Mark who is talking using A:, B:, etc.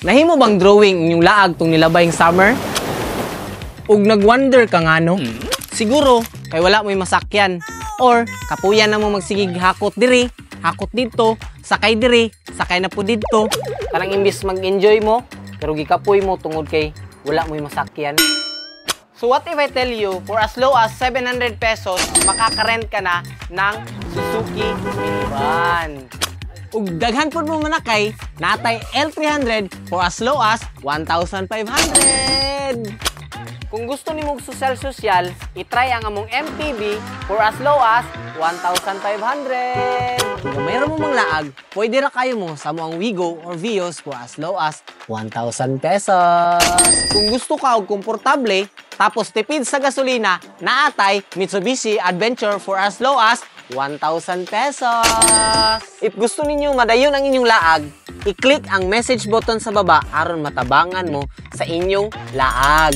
A: Nahimo bang drawing inyong laag tong nilabayng summer? Ug nagwonder ka nga no? Siguro kay wala mo'y masakyan or kapuyan na mo magsigig hakot diri, hakot dito, sakay diri, sakay na po dito. Kanang imbis mag-enjoy mo, pero gikapoy mo tungod kay wala mo'y masakyan. So what if I tell you, for as low as 700 pesos, makaka-rent ka na ng Suzuki minivan. Ug daghan pud mo manakay, natay L300 for as low as 1,500. Kung gusto nimo sosyal-sosyal, itry ang among MPV for as low as 1,500. Kung mayroon mo mang laag, pwede ra kayo mo sa moang Wigo or Vios for as low as 1,000 pesos. Kung gusto ka og komportable, tapos tipid sa gasolina, naatay Mitsubishi Adventure for as low as 1,000 pesos. If gusto ninyo madayon ang inyong laag, i-click ang message button sa baba aron matabangan mo sa inyong laag.